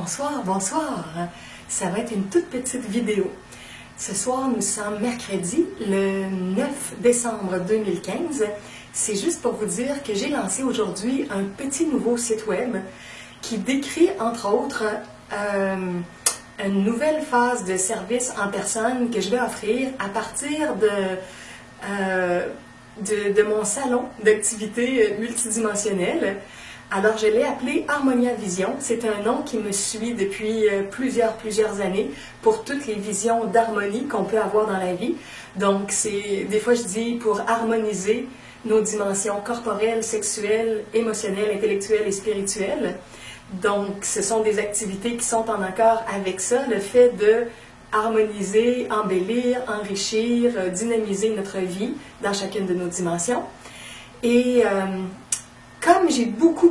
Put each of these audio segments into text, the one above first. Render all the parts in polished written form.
Bonsoir, bonsoir. Ça va être une toute petite vidéo. Ce soir, nous sommes mercredi, le 9 décembre 2015. C'est juste pour vous dire que j'ai lancé aujourd'hui un petit nouveau site web qui décrit, entre autres, une nouvelle phase de service en personne que je vais offrir à partir de mon salon d'activités multidimensionnelles. Alors, je l'ai appelé Harmonia Vision. C'est un nom qui me suit depuis plusieurs années pour toutes les visions d'harmonie qu'on peut avoir dans la vie. Donc, des fois, je dis pour harmoniser nos dimensions corporelles, sexuelles, émotionnelles, intellectuelles et spirituelles. Donc, ce sont des activités qui sont en accord avec ça, le fait de harmoniser, embellir, enrichir, dynamiser notre vie dans chacune de nos dimensions. Et comme j'ai beaucoup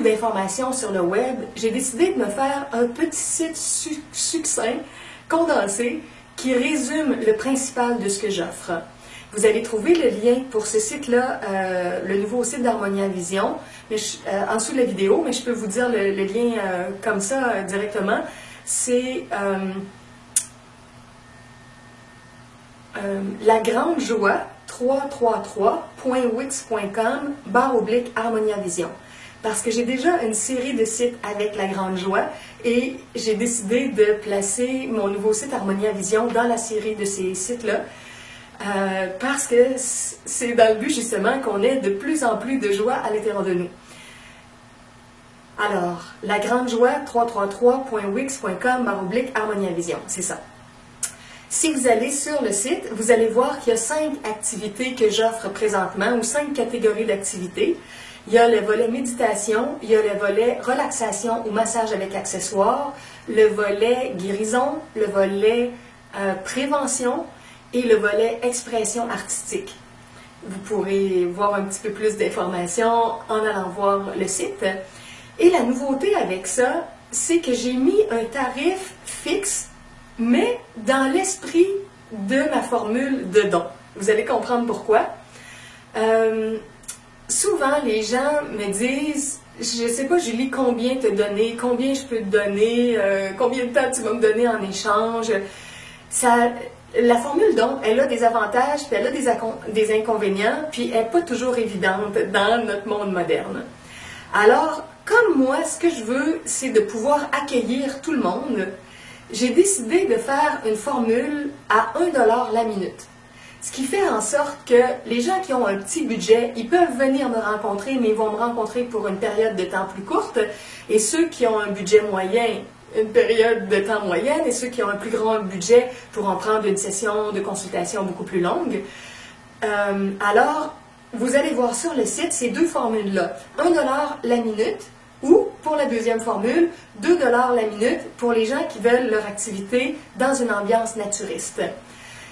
d'informations sur le web, j'ai décidé de me faire un petit site succinct, condensé, qui résume le principal de ce que j'offre. Vous allez trouver le lien pour ce site-là, le nouveau site d'Harmonia Vision, en dessous de la vidéo, mais je peux vous dire le lien comme ça directement. C'est La Grande Joie 333.wix.com/Harmonia Vision. Parce que j'ai déjà une série de sites avec La Grande Joie et j'ai décidé de placer mon nouveau site Harmonia Vision dans la série de ces sites-là. Parce que c'est dans le but justement qu'on ait de plus en plus de joie à l'intérieur de nous. Alors, La Grande Joie 333.wix.com/Harmonia Vision, c'est ça. Si vous allez sur le site, vous allez voir qu'il y a 5 activités que j'offre présentement, ou 5 catégories d'activités. Il y a le volet méditation, il y a le volet relaxation ou massage avec accessoires, le volet guérison, le volet prévention et le volet expression artistique. Vous pourrez voir un petit peu plus d'informations en allant voir le site. Et la nouveauté avec ça, c'est que j'ai mis un tarif fixe, mais dans l'esprit de ma formule de don. Vous allez comprendre pourquoi. Souvent, les gens me disent, je ne sais pas, Julie, combien te donner, combien je peux te donner, combien de temps tu vas me donner en échange. La formule don, elle a des avantages, puis elle a des inconvénients, puis elle n'est pas toujours évidente dans notre monde moderne. Alors, comme moi, ce que je veux, c'est de pouvoir accueillir tout le monde. J'ai décidé de faire une formule à 1 $ la minute. Ce qui fait en sorte que les gens qui ont un petit budget, ils peuvent venir me rencontrer, mais ils vont me rencontrer pour une période de temps plus courte. Et ceux qui ont un budget moyen, une période de temps moyenne, et ceux qui ont un plus grand budget pourront prendre une session de consultation beaucoup plus longue. Alors, vous allez voir sur le site ces deux formules-là. 1 $ la minute, ou, pour la deuxième formule, 2 $ la minute pour les gens qui veulent leur activité dans une ambiance naturiste.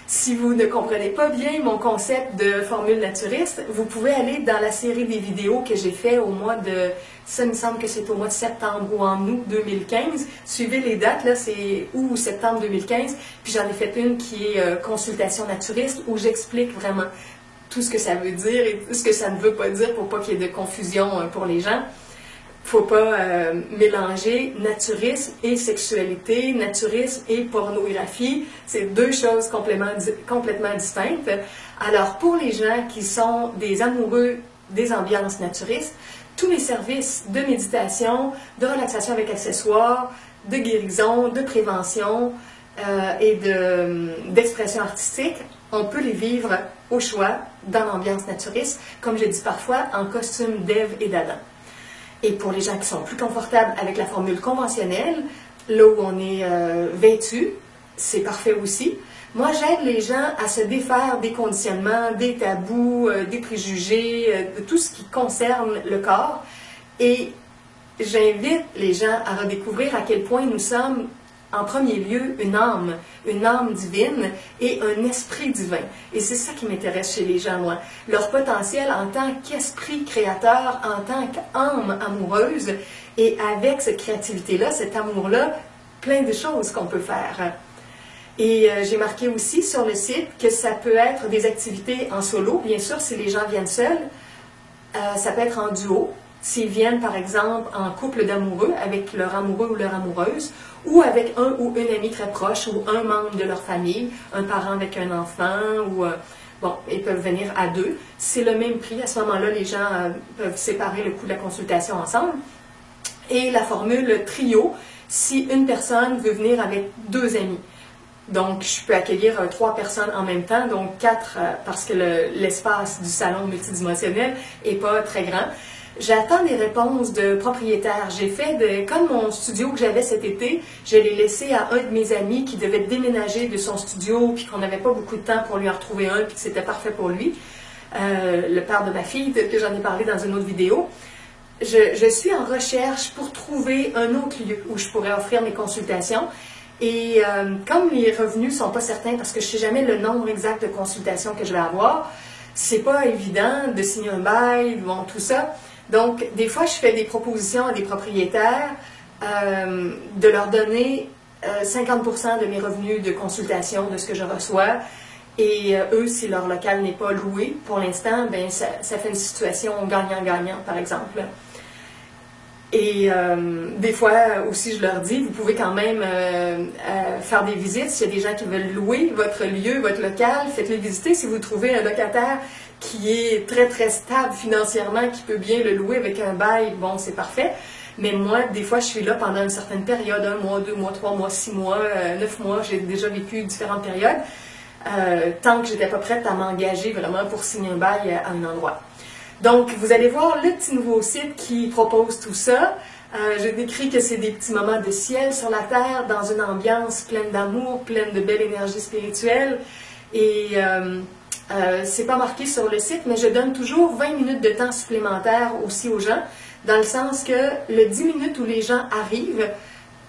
Si vous ne comprenez pas bien mon concept de formule naturiste, vous pouvez aller dans la série des vidéos que j'ai fait au mois de... Ça me semble que c'est au mois de septembre ou en août 2015. Suivez les dates, là, c'est août ou septembre 2015. Puis j'en ai fait une qui est consultation naturiste, où j'explique vraiment tout ce que ça veut dire et tout ce que ça ne veut pas dire pour pas qu'il y ait de confusion pour les gens. Il ne faut pas mélanger naturisme et sexualité, naturisme et pornographie. C'est deux choses complètement distinctes. Alors, pour les gens qui sont des amoureux des ambiances naturistes, tous mes services de méditation, de relaxation avec accessoires, de guérison, de prévention et d'expression artistique, on peut les vivre au choix dans l'ambiance naturiste, comme je dis parfois, en costume d'Ève et d'Adam. Et pour les gens qui sont plus confortables avec la formule conventionnelle, là où on est vêtu, c'est parfait aussi. Moi, j'aide les gens à se défaire des conditionnements, des tabous, des préjugés, de tout ce qui concerne le corps. Et j'invite les gens à redécouvrir à quel point nous sommes, en premier lieu, une âme divine et un esprit divin. Et c'est ça qui m'intéresse chez les gens, moi. Leur potentiel en tant qu'esprit créateur, en tant qu'âme amoureuse, et avec cette créativité-là, cet amour-là, plein de choses qu'on peut faire. Et j'ai marqué aussi sur le site que ça peut être des activités en solo, bien sûr, si les gens viennent seuls. Ça peut être en duo, s'ils viennent, par exemple, en couple d'amoureux, avec leur amoureux ou leur amoureuse, ou avec un ou une amie très proche, ou un membre de leur famille, un parent avec un enfant, ou... bon, ils peuvent venir à deux. C'est le même prix. À ce moment-là, les gens peuvent séparer le coût de la consultation ensemble. Et la formule trio, si une personne veut venir avec deux amis. Donc, je peux accueillir 3 personnes en même temps, donc 4 parce que l'espace du salon multidimensionnel n'est pas très grand. J'attends des réponses de propriétaires. J'ai fait, comme mon studio que j'avais cet été, je l'ai laissé à un de mes amis qui devait déménager de son studio, puis qu'on n'avait pas beaucoup de temps pour lui en retrouver un, puis que c'était parfait pour lui. Le père de ma fille, tel que j'en ai parlé dans une autre vidéo. Je suis en recherche pour trouver un autre lieu où je pourrais offrir mes consultations. Et comme les revenus ne sont pas certains, parce que je ne sais jamais le nombre exact de consultations que je vais avoir, c'est pas évident de signer un bail, bon, tout ça. Donc, des fois, je fais des propositions à des propriétaires de leur donner 50% de mes revenus de consultation, de ce que je reçois. Et eux, si leur local n'est pas loué, pour l'instant, ben ça fait une situation gagnant-gagnant, par exemple. Et des fois aussi, je leur dis, vous pouvez quand même faire des visites. S'il y a des gens qui veulent louer votre lieu, votre local, faites-les visiter. Si vous trouvez un locataire qui est très, très stable financièrement, qui peut bien le louer avec un bail, bon, c'est parfait. Mais moi, des fois, je suis là pendant une certaine période, 1 mois, 2 mois, 3 mois, 6 mois, 9 mois. J'ai déjà vécu différentes périodes, tant que j'étais pas prête à m'engager vraiment pour signer un bail à un endroit. Donc, vous allez voir le petit nouveau site qui propose tout ça. Je décris que c'est des petits moments de ciel sur la terre, dans une ambiance pleine d'amour, pleine de belle énergie spirituelle. Et c'est pas marqué sur le site, mais je donne toujours 20 minutes de temps supplémentaire aussi aux gens, dans le sens que le 10 minutes où les gens arrivent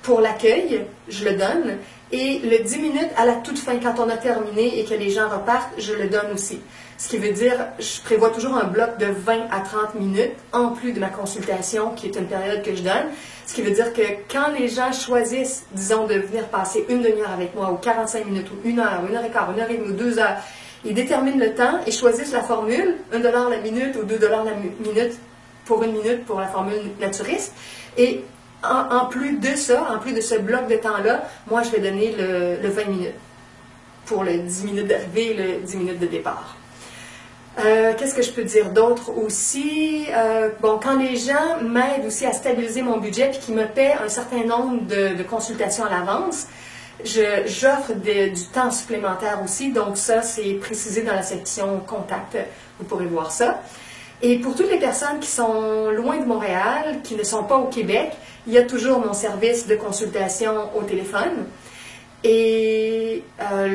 pour l'accueil, je le donne, et le 10 minutes à la toute fin, quand on a terminé et que les gens repartent, je le donne aussi. Ce qui veut dire, je prévois toujours un bloc de 20 à 30 minutes, en plus de ma consultation, qui est une période que je donne. Ce qui veut dire que quand les gens choisissent, disons, de venir passer une demi-heure avec moi, ou 45 minutes, ou 1 heure, 1 heure et quart, 1 heure et demie, ou 2 heures, ils déterminent le temps et choisissent la formule, 1 $ la minute ou 2 $ la minute pour 1 minute pour la formule naturiste. Et en plus de ça, en plus de ce bloc de temps-là, moi, je vais donner le 20 minutes pour le 10 minutes d'arrivée et le 10 minutes de départ. Qu'est-ce que je peux dire d'autre aussi? Bon, quand les gens m'aident aussi à stabiliser mon budget et qu'ils me paient un certain nombre de consultations à l'avance, j'offre du temps supplémentaire aussi. Donc ça, c'est précisé dans la section contact. Vous pourrez voir ça. Et pour toutes les personnes qui sont loin de Montréal, qui ne sont pas au Québec, il y a toujours mon service de consultation au téléphone. Et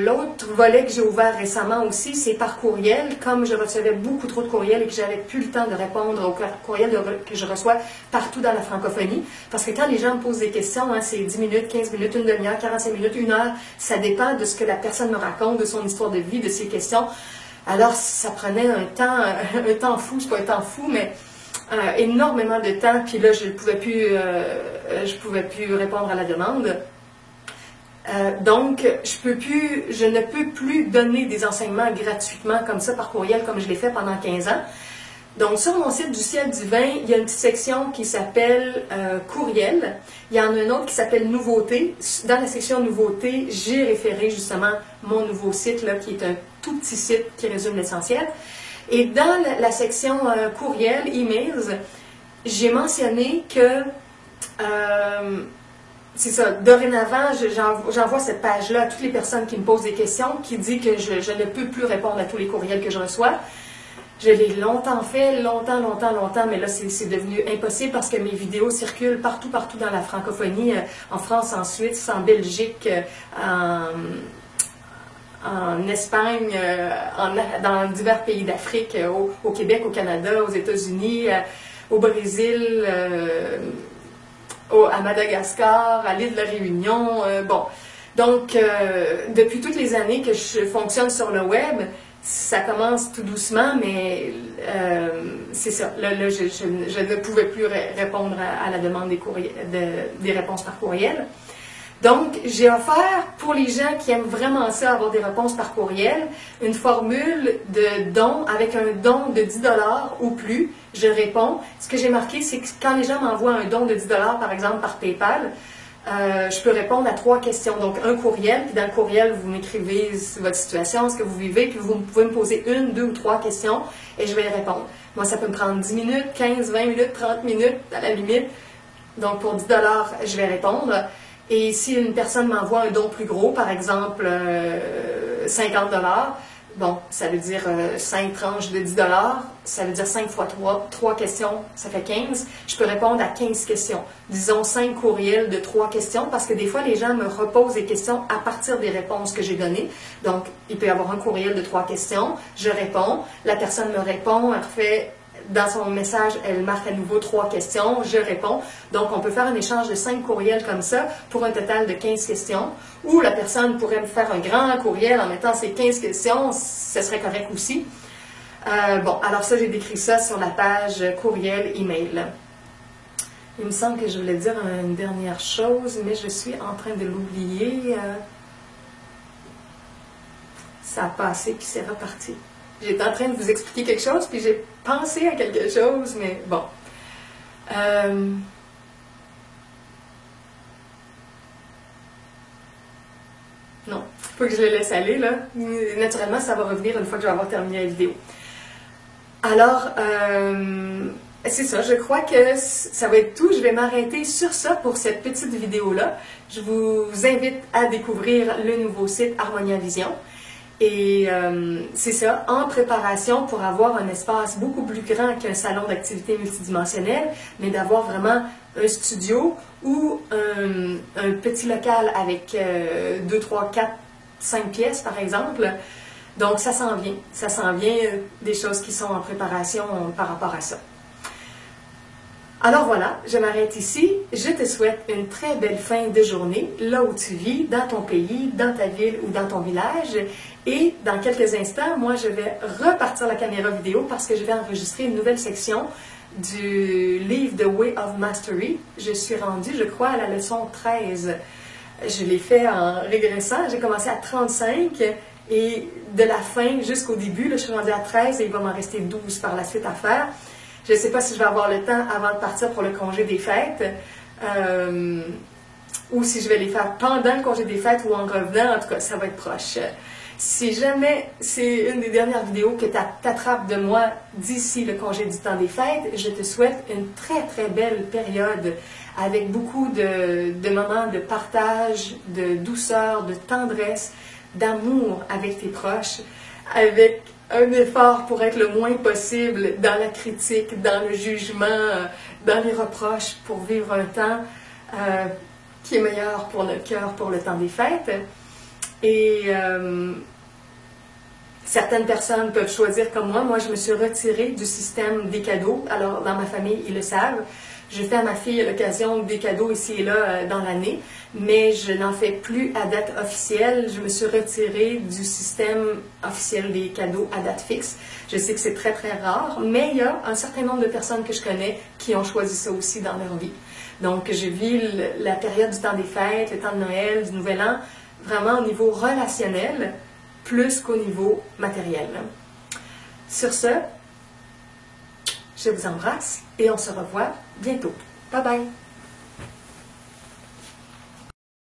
l'autre volet que j'ai ouvert récemment aussi, c'est par courriel. Comme je recevais beaucoup trop de courriels et que j'avais plus le temps de répondre aux courriels que je reçois partout dans la francophonie, parce que quand les gens me posent des questions, hein, c'est 10 minutes, 15 minutes, une demi-heure, 45 minutes, 1 heure, ça dépend de ce que la personne me raconte, de son histoire de vie, de ses questions. Alors, ça prenait un temps fou, c'est pas un temps fou, mais énormément de temps, puis là, je pouvais plus répondre à la demande. Donc, je ne peux plus donner des enseignements gratuitement comme ça par courriel, comme je l'ai fait pendant 15 ans. Donc, sur mon site du Ciel Divin, il y a une petite section qui s'appelle courriel. Il y en a une autre qui s'appelle nouveautés. Dans la section nouveautés, j'ai référé justement mon nouveau site, là, qui est un tout petit site qui résume l'essentiel. Et dans la section courriel, emails, j'ai mentionné que c'est ça, dorénavant, j'envoie cette page-là à toutes les personnes qui me posent des questions, qui dit que je ne peux plus répondre à tous les courriels que je reçois. Je l'ai longtemps fait, longtemps, mais là, c'est devenu impossible parce que mes vidéos circulent partout dans la francophonie, en France, en Suisse, en Belgique, en Espagne, dans divers pays d'Afrique, au Québec, au Canada, aux États-Unis, au Brésil, à Madagascar, à l'île de la Réunion. Bon, donc, depuis toutes les années que je fonctionne sur le web, ça commence tout doucement, mais c'est ça. Là, je ne pouvais plus répondre à la demande des réponses par courriel. Donc, j'ai offert, pour les gens qui aiment vraiment ça, avoir des réponses par courriel, une formule de don avec un don de 10 $ ou plus. Je réponds. Ce que j'ai marqué, c'est que quand les gens m'envoient un don de 10 $, par exemple, par PayPal, je peux répondre à 3 questions. Donc, un courriel, puis dans le courriel, vous m'écrivez votre situation, ce que vous vivez, puis vous pouvez me poser 1, 2 ou 3 questions, et je vais y répondre. Moi, ça peut me prendre 10 minutes, 15, 20 minutes, 30 minutes, à la limite. Donc, pour 10 $, je vais répondre. Et si une personne m'envoie un don plus gros, par exemple 50 $, bon, ça veut dire 5 tranches de 10 $, ça veut dire 5 fois 3 questions, ça fait 15. Je peux répondre à 15 questions. Disons 5 courriels de 3 questions, parce que des fois, les gens me reposent des questions à partir des réponses que j'ai données. Donc, il peut y avoir un courriel de 3 questions, je réponds, la personne me répond, elle refait... Dans son message, elle marque à nouveau 3 questions, je réponds. Donc, on peut faire un échange de 5 courriels comme ça pour un total de 15 questions. Ou la personne pourrait me faire un grand courriel en mettant ces 15 questions, ce serait correct aussi. Bon, alors ça, j'ai décrit ça sur la page courriel, email. Il me semble que je voulais dire une dernière chose, mais je suis en train de l'oublier. Ça a passé puis c'est reparti. J'étais en train de vous expliquer quelque chose, puis j'ai pensé à quelque chose, mais bon. Non, il faut que je le laisse aller, là. Naturellement, ça va revenir une fois que je vais avoir terminé la vidéo. Alors, c'est ça, je crois que ça va être tout. Je vais m'arrêter sur ça pour cette petite vidéo-là. Je vous invite à découvrir le nouveau site Harmonia Vision. Et c'est ça, en préparation pour avoir un espace beaucoup plus grand qu'un salon d'activité multidimensionnelle, mais d'avoir vraiment un studio ou un petit local avec 2, 3, 4, 5 pièces par exemple. Donc ça s'en vient des choses qui sont en préparation par rapport à ça. Alors voilà, je m'arrête ici. Je te souhaite une très belle fin de journée, là où tu vis, dans ton pays, dans ta ville ou dans ton village. Et dans quelques instants, moi, je vais repartir la caméra vidéo parce que je vais enregistrer une nouvelle section du livre The Way of Mastery. Je suis rendue, je crois, à la leçon 13. Je l'ai fait en régressant. J'ai commencé à 35 et de la fin jusqu'au début, là, je suis rendue à 13 et il va m'en rester 12 par la suite à faire. Je ne sais pas si je vais avoir le temps avant de partir pour le congé des fêtes, ou si je vais les faire pendant le congé des fêtes ou en revenant. En tout cas, ça va être proche. Si jamais c'est une des dernières vidéos que tu t'attrapes de moi d'ici le congé du temps des fêtes, je te souhaite une très très belle période avec beaucoup de moments de partage, de douceur, de tendresse, d'amour avec tes proches, avec un effort pour être le moins possible dans la critique, dans le jugement, dans les reproches, pour vivre un temps qui est meilleur pour notre cœur pour le temps des fêtes. Et certaines personnes peuvent choisir comme moi. Moi, je me suis retirée du système des cadeaux. Alors, dans ma famille, ils le savent. Je fais à ma fille à l'occasion des cadeaux ici et là dans l'année, mais je n'en fais plus à date officielle. Je me suis retirée du système officiel des cadeaux à date fixe. Je sais que c'est très très rare, mais il y a un certain nombre de personnes que je connais qui ont choisi ça aussi dans leur vie. Donc, je vis la période du temps des fêtes, le temps de Noël, du Nouvel An, vraiment au niveau relationnel, plus qu'au niveau matériel. Sur ce, je vous embrasse et on se revoit bientôt. Bye bye!